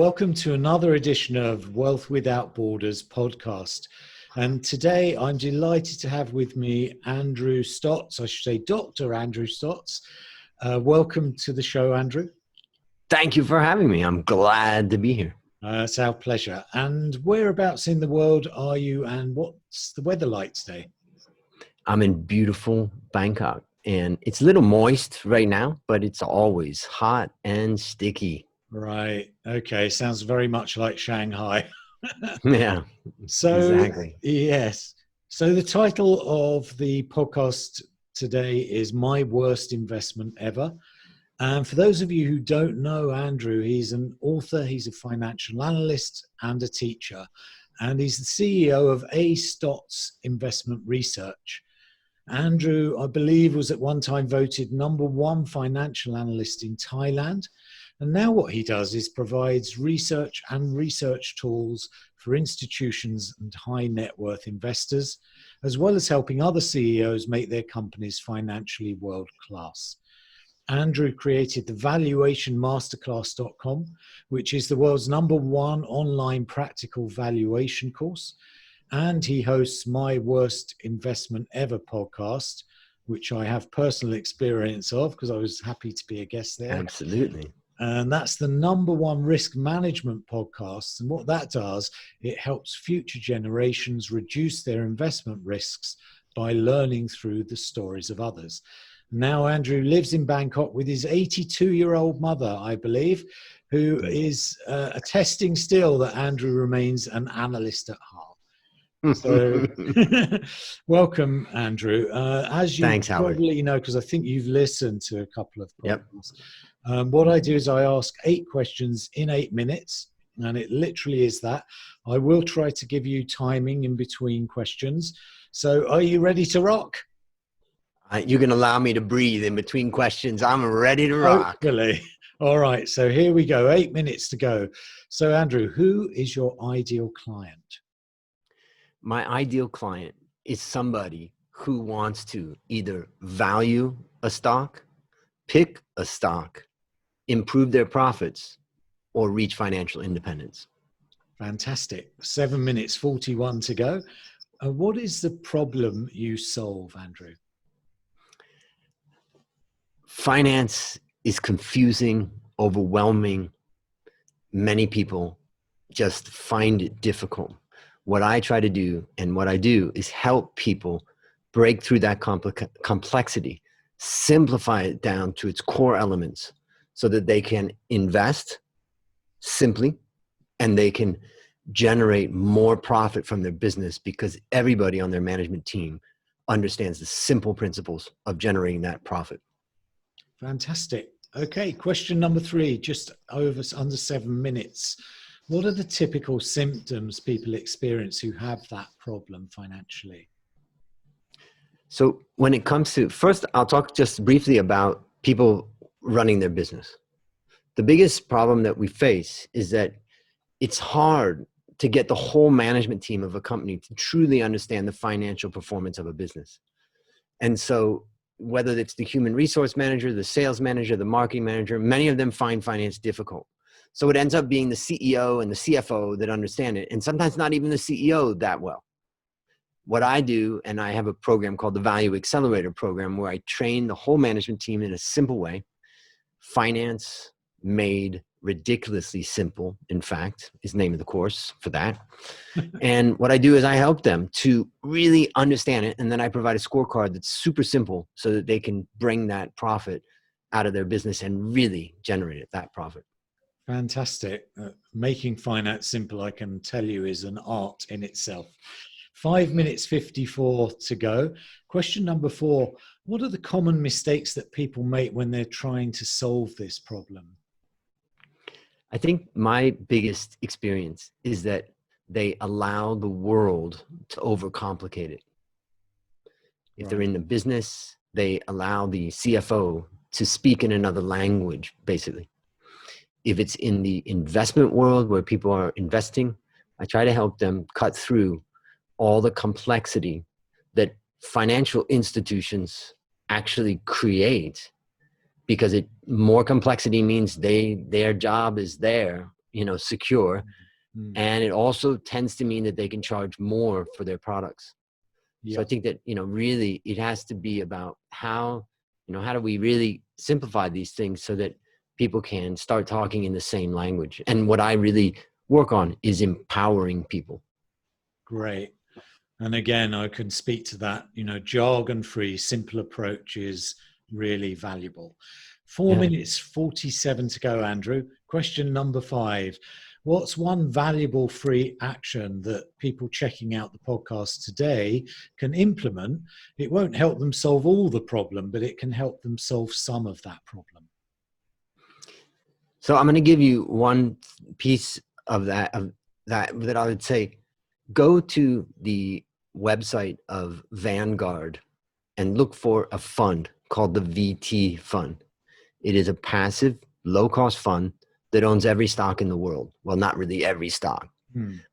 welcome to another edition of Wealth Without Borders podcast. And today I'm delighted to have with me Andrew Stotz, I should say Dr. Andrew Stotz. Welcome to the show, Andrew. Thank you for having me. I'm glad to be here. It's our pleasure. And whereabouts in the world are you and what's the weather like today? I'm in beautiful Bangkok and it's a little moist right now, but it's always hot and sticky. Right. Okay. Sounds very much like Shanghai. Yeah, So, exactly. Yes. So the title of the podcast today is My Worst Investment Ever. And for those of you who don't know Andrew, he's an author, he's a financial analyst and a teacher. And he's the CEO of Stotz Investment Research. Andrew, I believe, was at one time voted #1 financial analyst in Thailand. And now what he does is provides research and research tools for institutions and high net worth investors, as well as helping other CEOs make their companies financially world class. Andrew created the valuationmasterclass.com, which is the world's #1 online practical valuation course. And he hosts My Worst Investment Ever podcast, which I have personal experience of because I was happy to be a guest there. Absolutely. And that's the #1 risk management podcast. And what that does, it helps future generations reduce their investment risks by learning through the stories of others. Now, Andrew lives in Bangkok with his 82-year-old mother, I believe, who is attesting still that Andrew remains an analyst at heart. So, welcome, Andrew. As you Thanks, Howard. probably know, because I think you've listened to a couple of podcasts, Yep. what I do is I ask 8 questions in 8 minutes, and it literally is that. I will try to give you timing in between questions. So, are you ready to rock? You can allow me to breathe in between questions. I'm ready to rock. Hopefully. All right. So here we go. 8 minutes to go. So Andrew, who is your ideal client? My ideal client is somebody who wants to either value a stock, pick a stock, improve their profits, or reach financial independence. Fantastic. 7 minutes, 41 to go. What is the problem you solve, Andrew? Finance is confusing, overwhelming. Many people just find it difficult. What I try to do and what I do is help people break through that complexity, simplify it down to its core elements so that they can invest simply and they can generate more profit from their business because everybody on their management team understands the simple principles of generating that profit. Fantastic. Okay, question number 3, just under 7 minutes. What are the typical symptoms people experience who have that problem financially? So when it comes to, first, I'll talk just briefly about people running their business. The biggest problem that we face is that it's hard to get the whole management team of a company to truly understand the financial performance of a business. And so whether it's the human resource manager, the sales manager, the marketing manager, many of them find finance difficult. So it ends up being the CEO and the CFO that understand it, and sometimes not even the CEO that well. What I do, and I have a program called the Value Accelerator program, where I train the whole management team in a simple way. Finance made ridiculously simple, in fact, is the name of the course for that. And what I do is I help them to really understand it. And then I provide a scorecard that's super simple so that they can bring that profit out of their business and really generate that profit. Fantastic. Making finance simple, I can tell you, is an art in itself. 5 minutes, 54 to go. Question number 4. What are the common mistakes that people make when they're trying to solve this problem? I think my biggest experience is that they allow the world to overcomplicate it. If they're in the business, they allow the CFO to speak in another language, basically. If it's in the investment world where people are investing, I try to help them cut through all the complexity that financial institutions actually create, because more complexity means their job is there secure. Mm. And it also tends to mean that they can charge more for their products. Yeah. So I think that, really it has to be about how do we really simplify these things so that people can start talking in the same language. And what I really work on is empowering people. Great. And again, I can speak to that, jargon-free, simple approach is really valuable. 4 minutes, 47 to go, Andrew. Question number 5. What's one valuable free action that people checking out the podcast today can implement? It won't help them solve all the problem, but it can help them solve some of that problem. So I'm going to give you one piece of that I would say, go to the website of Vanguard and look for a fund called the VT fund. It is a passive, low-cost fund that owns every stock in the world. Well, not really every stock,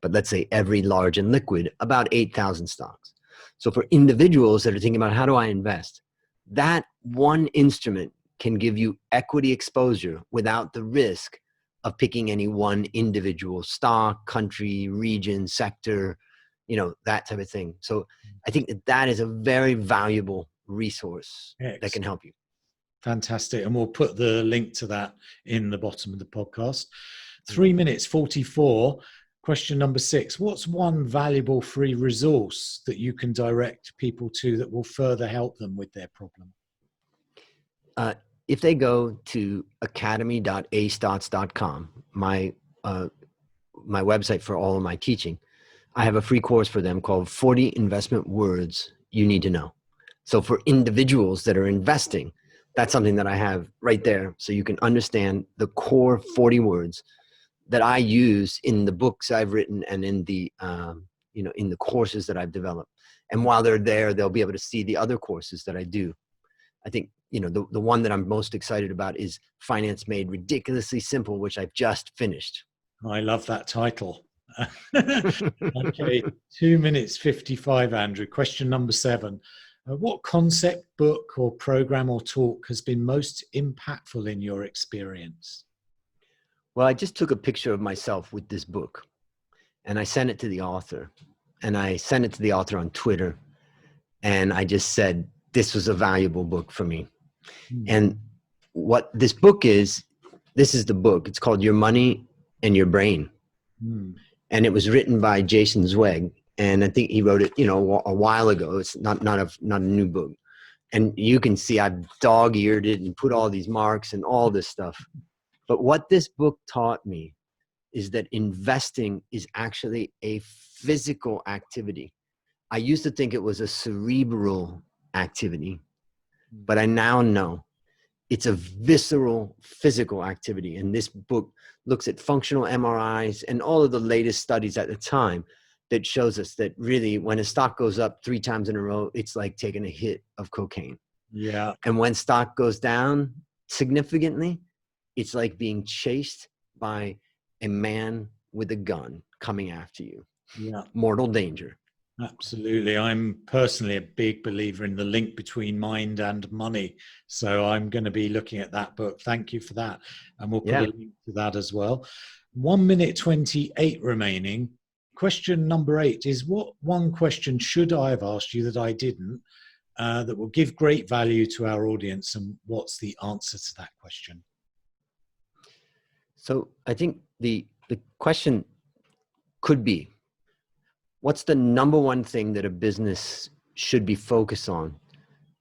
but let's say every large and liquid, about 8,000 stocks. So for individuals that are thinking about how do I invest, that one instrument can give you equity exposure without the risk of picking any one individual stock, country, region, sector, that type of thing. So I think that is a very valuable resource that can help you. Fantastic. And we'll put the link to that in the bottom of the podcast. 3 minutes, 44. Question number 6. What's one valuable free resource that you can direct people to that will further help them with their problem? If they go to academy.astotz.com, my website for all of my teaching, I have a free course for them called 40 Investment Words You Need to Know. So for individuals that are investing, that's something that I have right there. So you can understand the core 40 words that I use in the books I've written and in the, in the courses that I've developed. And while they're there, they'll be able to see the other courses that I do. I think, the one that I'm most excited about is Finance Made Ridiculously Simple, which I've just finished. I love that title. Okay, 2 minutes, 55, Andrew. Question number 7. What concept, book, or program or talk has been most impactful in your experience? Well, I just took a picture of myself with this book and I sent it to the author, and I sent it to the author on Twitter. And I just said, this was a valuable book for me. And what this book is, this is the book. It's called Your Money and Your Brain. And it was written by Jason Zweig. And I think he wrote it, a while ago. It's not a new book. And you can see I've dog-eared it and put all these marks and all this stuff. But what this book taught me is that investing is actually a physical activity. I used to think it was a cerebral activity, but I now know it's a visceral physical activity. And this book looks at functional MRIs and all of the latest studies at the time that shows us that really when a stock goes up 3 times in a row, it's like taking a hit of cocaine. Yeah. And when stock goes down significantly, it's like being chased by a man with a gun coming after you. Yeah. Mortal danger. Absolutely. I'm personally a big believer in the link between mind and money. So I'm going to be looking at that book. Thank you for that. And we'll put a link to that as well. 1 minute 28 remaining. Question number 8 is, what one question should I have asked you that I didn't, that will give great value to our audience? And what's the answer to that question? So I think the question could be, what's the number one thing that a business should be focused on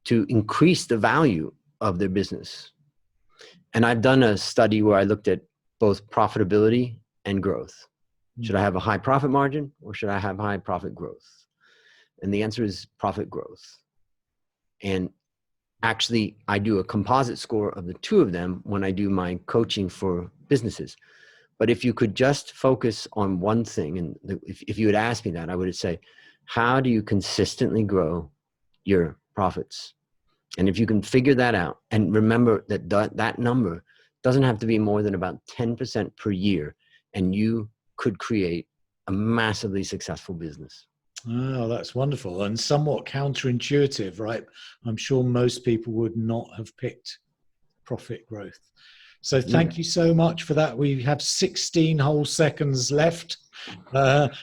to increase the value of their business? And I've done a study where I looked at both profitability and growth. Should I have a high profit margin or should I have high profit growth? And the answer is profit growth. And actually, I do a composite score of the two of them when I do my coaching for businesses. But if you could just focus on one thing, and if you had asked me that, I would say, how do you consistently grow your profits? And if you can figure that out, and remember that that number doesn't have to be more than about 10% per year, and you could create a massively successful business. Oh, that's wonderful and somewhat counterintuitive, right? I'm sure most people would not have picked profit growth. So thank you so much for that. We have 16 whole seconds left.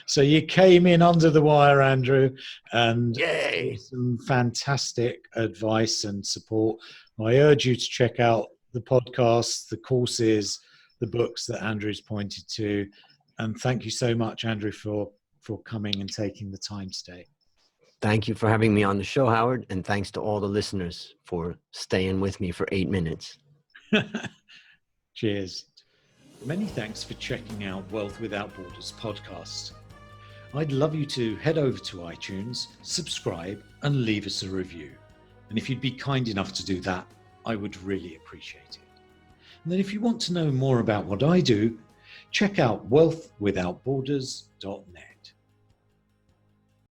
So you came in under the wire, Andrew, and Yay! some fantastic advice and support. I urge you to check out the podcasts, the courses, the books that Andrew's pointed to. And thank you so much, Andrew, for coming and taking the time today. Thank you for having me on the show, Howard. And thanks to all the listeners for staying with me for 8 minutes. Cheers. Many thanks for checking out Wealth Without Borders podcast. I'd love you to head over to iTunes, subscribe, and leave us a review. And if you'd be kind enough to do that, I would really appreciate it. And then if you want to know more about what I do, check out wealthwithoutborders.net.